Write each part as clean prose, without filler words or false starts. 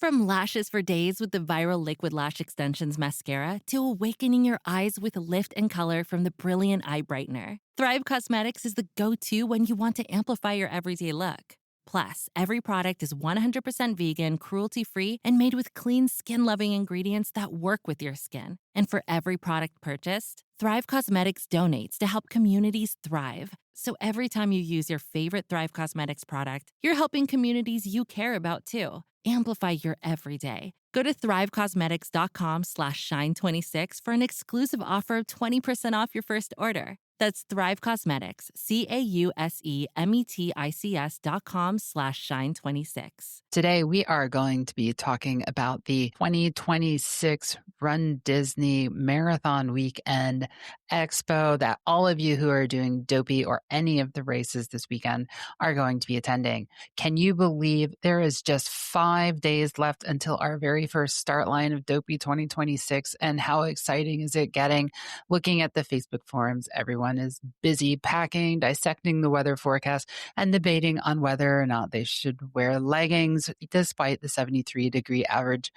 From lashes for days with the viral Liquid Lash Extensions mascara to awakening your eyes with lift and color from the Brilliant Eye Brightener, Thrive Cosmetics is the go-to when you want to amplify your everyday look. Plus, every product is 100% vegan, cruelty-free, and made with clean, skin-loving ingredients that work with your skin. And for every product purchased, Thrive Cosmetics donates to help communities thrive. So every time you use your favorite Thrive Cosmetics product, you're helping communities you care about too. Amplify your everyday. Go to thrivecosmetics.com/shine26 for an exclusive offer of 20% off your first order. That's Thrive Cosmetics, CAUSEMETICS.com/shine26. Today, we are going to be talking about the 2026 Run Disney Marathon Weekend Expo that all of you who are doing Dopey or any of the races this weekend are going to be attending. Can you believe there is just 5 days left until our very first start line of Dopey 2026? And how exciting is it getting? Looking at the Facebook forums, everyone is busy packing, dissecting the weather forecast, and debating on whether or not they should wear leggings despite the 73-degree average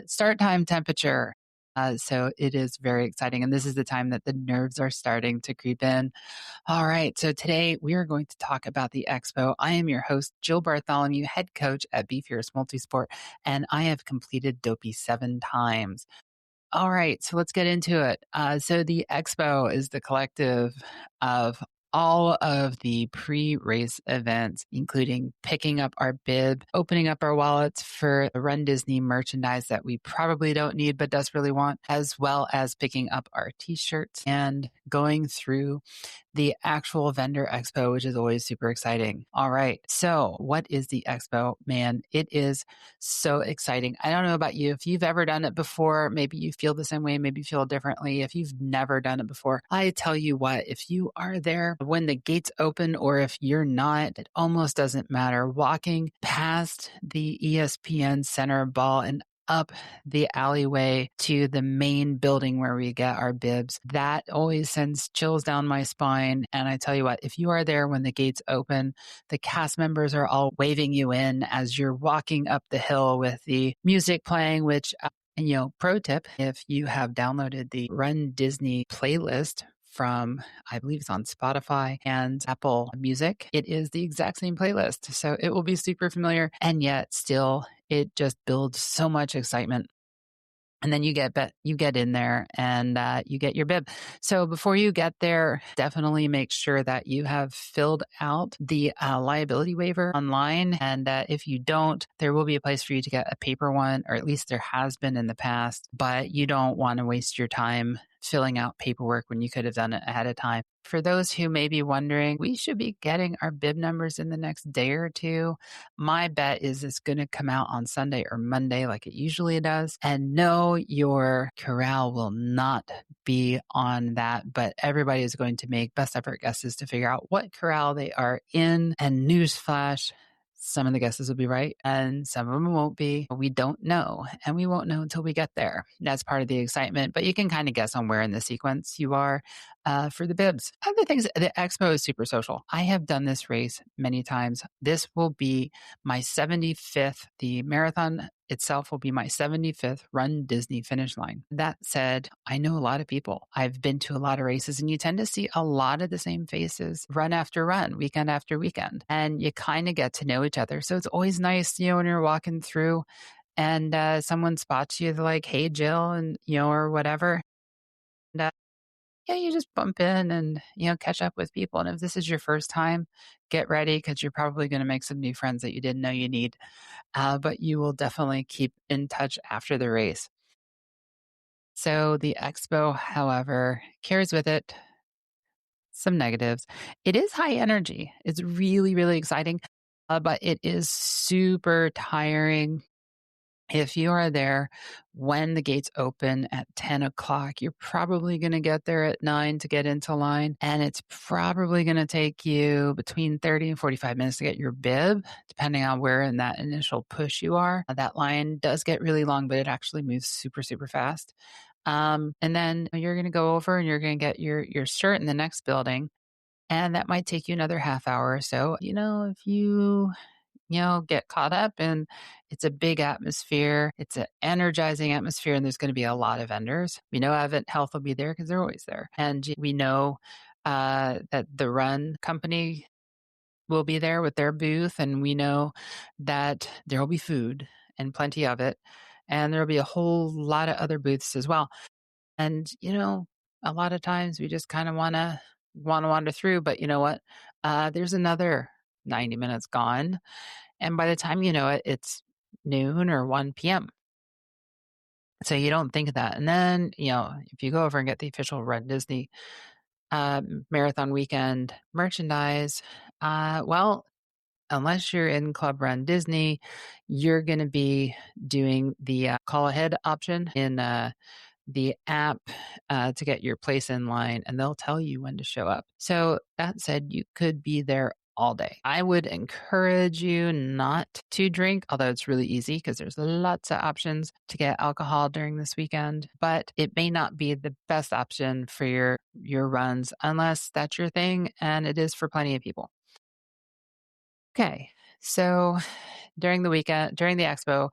start time temperature. So it is very exciting. And this is the time that the nerves are starting to creep in. All right. So today we are going to talk about the expo. I am your host, Jill Bartholomew, head coach at Be Fierce Multisport, and I have completed Dopey 7 times. All right, so let's get into it. So the expo is the collective of all of the pre-race events, including picking up our bib, opening up our wallets for the Run Disney merchandise that we probably don't need but desperately want, as well as picking up our t-shirts and going through the actual vendor expo, which is always super exciting. All right, so what is the expo? Man, it is so exciting. I don't know about you. If you've ever done it before, maybe you feel the same way, maybe you feel differently. If you've never done it before, I tell you what, if you are there when the gates open or if you're not, it almost doesn't matter. Walking past the ESPN Center Ball and up the alleyway to the main building where we get our bibs, that always sends chills down my spine. And I tell you what, if you are there when the gates open, the cast members are all waving you in as you're walking up the hill with the music playing, which and pro tip, if you have downloaded the Run Disney playlist from, I believe it's on Spotify and Apple Music, it is the exact same playlist. So it will be super familiar, and yet still it just builds so much excitement. And then you get in there and you get your bib. So before you get there, definitely make sure that you have filled out the liability waiver online. And if you don't, there will be a place for you to get a paper one, or at least there has been in the past. But you don't want to waste your time filling out paperwork when you could have done it ahead of time. For those who may be wondering, we should be getting our bib numbers in the next day or two. My bet is it's going to come out on Sunday or Monday like it usually does. And no, your corral will not be on that, but everybody is going to make best effort guesses to figure out what corral they are in. And newsflash, some of the guesses will be right and some of them won't be. We don't know, and we won't know until we get there. That's part of the excitement, but you can kind of guess on where in the sequence you are for the bibs. Other things, the expo is super social. I have done this race many times. This will be my 75th. The marathon itself will be my 75th Run Disney finish line. That said, I know a lot of people. I've been to a lot of races, and you tend to see a lot of the same faces run after run, weekend after weekend, and you kind of get to know each other. So it's always nice, when you're walking through and someone spots you, they're like, "Hey, Jill," and or whatever. And you just bump in and catch up with people. And if this is your first time, get ready, because you're probably going to make some new friends that you didn't know you need. But you will definitely keep in touch after the race. So the expo, however, carries with it some negatives. It is high energy. It's really, really exciting, but it is super tiring. If you are there when the gates open at 10 o'clock, you're probably going to get there at 9 to get into line. And it's probably going to take you between 30 and 45 minutes to get your bib, depending on where in that initial push you are. That line does get really long, but it actually moves super, super fast. And then you're going to go over and you're going to get your shirt in the next building. And that might take you another half hour or so. If you get caught up. And it's a big atmosphere. It's an energizing atmosphere, and there's going to be a lot of vendors. We know Advent Health will be there because they're always there. And we know that the Run company will be there with their booth, and we know that there will be food and plenty of it. And there will be a whole lot of other booths as well. And, a lot of times we just kind of want to wander through, but you know what? There's another 90 minutes gone. And by the time you know it, it's noon or 1 p.m. So you don't think of that. And then, if you go over and get the official Run Disney Marathon Weekend merchandise, well, unless you're in Club Run Disney, you're going to be doing the call ahead option in the app to get your place in line, and they'll tell you when to show up. So that said, you could be there all day. I would encourage you not to drink, although it's really easy because there's lots of options to get alcohol during this weekend, but it may not be the best option for your runs unless that's your thing, and it is for plenty of people. Okay, so during the weekend, during the expo,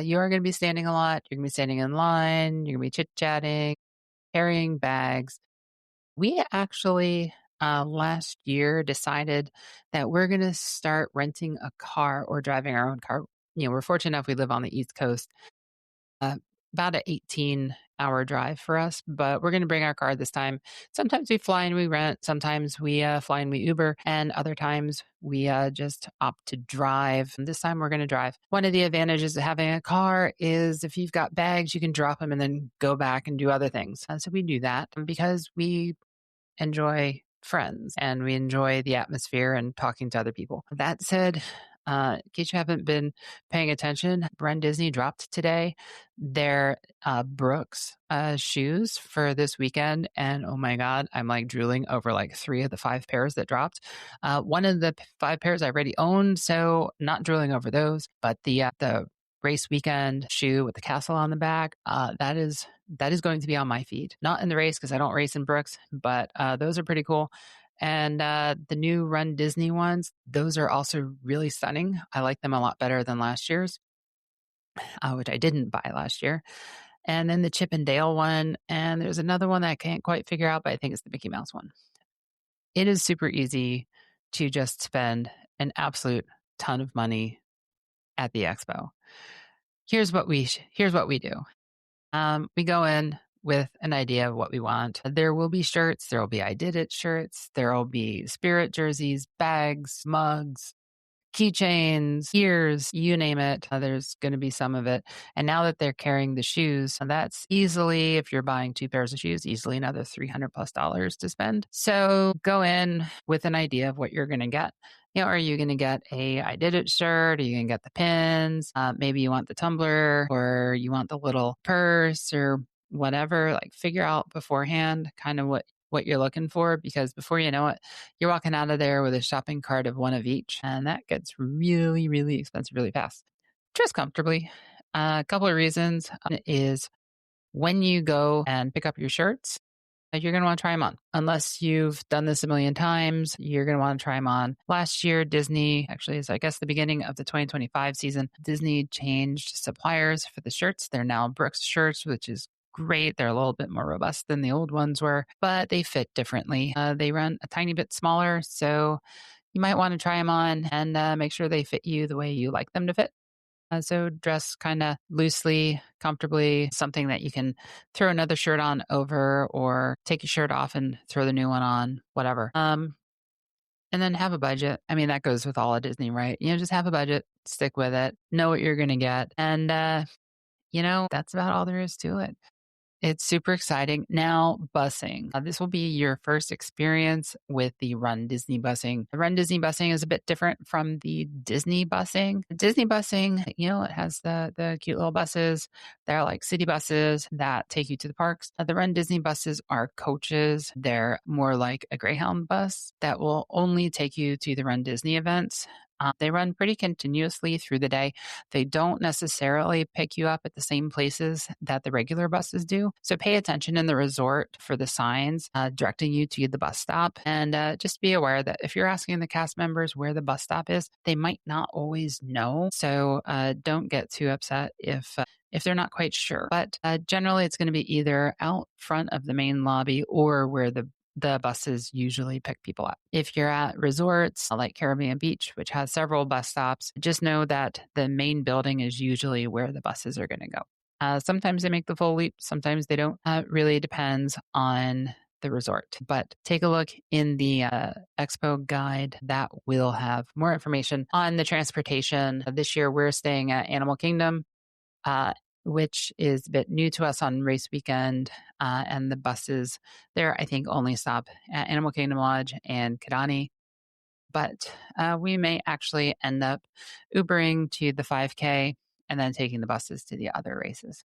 you are going to be standing a lot. You're going to be standing in line. You're going to be chit-chatting, carrying bags. We actually last year decided that we're going to start renting a car or driving our own car. We're fortunate enough we live on the East Coast. About an 18-hour drive for us, but we're going to bring our car this time. Sometimes we fly and we rent. Sometimes we fly and we Uber, and other times we just opt to drive. And this time we're going to drive. One of the advantages of having a car is if you've got bags, you can drop them and then go back and do other things. And so we do that because we enjoy friends and we enjoy the atmosphere and talking to other people. That said, in case you haven't been paying attention, Run Disney dropped today their Brooks shoes for this weekend. And oh my God, I'm like drooling over like 3 of the 5 pairs that dropped. One of the 5 pairs I already owned, so not drooling over those. But the race weekend shoe with the castle on the back, that is going to be on my feed. Not in the race because I don't race in Brooks, but those are pretty cool. And the new Run Disney ones, those are also really stunning. I like them a lot better than last year's, which I didn't buy last year. And then the Chip and Dale one. And there's another one that I can't quite figure out, but I think it's the Mickey Mouse one. It is super easy to just spend an absolute ton of money at the expo. Here's what we do. We go in with an idea of what we want. There will be shirts. There will be I Did It shirts. There will be spirit jerseys, bags, mugs, keychains, ears, you name it. There's going to be some of it. And now that they're carrying the shoes, that's easily, if you're buying 2 pairs of shoes, easily another $300+ to spend. So go in with an idea of what you're going to get. Are you going to get a I Did It shirt? Are you going to get the pins? Maybe you want the tumbler or you want the little purse or whatever. Like figure out beforehand kind of what you're looking for, because before you know it, you're walking out of there with a shopping cart of one of each. And that gets really, really expensive really fast. Dress comfortably. A couple of reasons is when you go and pick up your shirts, you're going to want to try them on. Unless you've done this a million times, you're going to want to try them on. Last year, Disney, actually, is I guess the beginning of the 2025 season, Disney changed suppliers for the shirts. They're now Brooks shirts, which is great. They're a little bit more robust than the old ones were, but they fit differently. They run a tiny bit smaller, so you might want to try them on and make sure they fit you the way you like them to fit. So dress kind of loosely, comfortably, something that you can throw another shirt on over or take your shirt off and throw the new one on, whatever. And then have a budget. I mean, that goes with all of Disney, right? Just have a budget, stick with it, know what you're going to get. And, that's about all there is to it. It's super exciting. Now, busing. This will be your first experience with the Run Disney busing. The Run Disney busing is a bit different from the Disney busing. The Disney busing, it has the cute little buses. They're like city buses that take you to the parks. The Run Disney buses are coaches. They're more like a Greyhound bus that will only take you to the Run Disney events. They run pretty continuously through the day. They don't necessarily pick you up at the same places that the regular buses do. So pay attention in the resort for the signs directing you to the bus stop. And just be aware that if you're asking the cast members where the bus stop is, they might not always know. So don't get too upset if they're not quite sure. But generally, it's going to be either out front of the main lobby or where the buses usually pick people up. If you're at resorts like Caribbean Beach, which has several bus stops, just know that the main building is usually where the buses are going to go. Sometimes they make the full leap, sometimes they don't. Really depends on the resort. But take a look in the expo guide that will have more information on the transportation. This year, we're staying at Animal Kingdom, which is a bit new to us on race weekend. And the buses there, I think, only stop at Animal Kingdom Lodge and Kidani. But we may actually end up Ubering to the 5K and then taking the buses to the other races.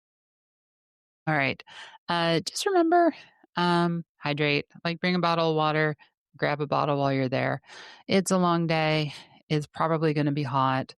All right. Just remember, hydrate, like bring a bottle of water, grab a bottle while you're there. It's a long day. It's probably going to be hot.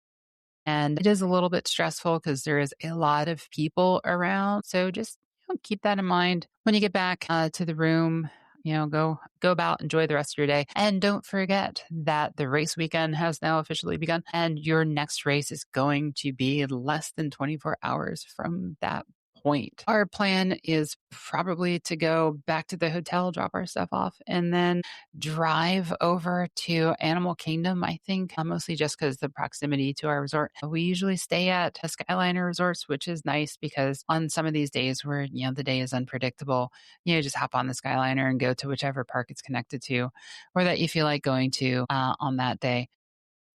And it is a little bit stressful because there is a lot of people around. So just keep that in mind when you get back to the room. Go about, enjoy the rest of your day. And don't forget that the race weekend has now officially begun. And your next race is going to be less than 24 hours from that point. Our plan is probably to go back to the hotel, drop our stuff off, and then drive over to Animal Kingdom, I think, mostly just because the proximity to our resort. We usually stay at Skyliner Resorts, which is nice because on some of these days where, the day is unpredictable, just hop on the Skyliner and go to whichever park it's connected to or that you feel like going to on that day.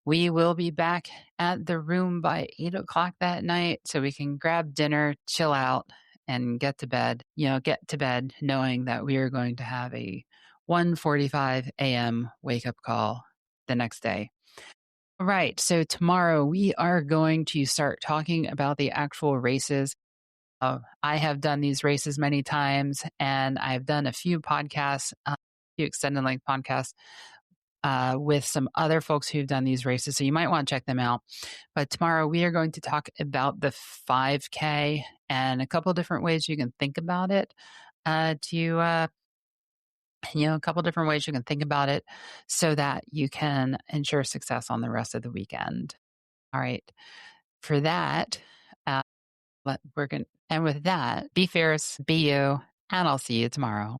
We will be back at the room by 8 o'clock that night so we can grab dinner, chill out, and get to bed. Get to bed knowing that we are going to have a 1:45 a.m. wake up call the next day. All right. So tomorrow we are going to start talking about the actual races. I have done these races many times, and I've done a few podcasts, a few extended length podcasts with some other folks who've done these races. So you might want to check them out. But tomorrow we are going to talk about the 5K and a couple different ways you can think about it a couple different ways you can think about it so that you can ensure success on the rest of the weekend. All right. For that, and with that, be fierce, be you, and I'll see you tomorrow.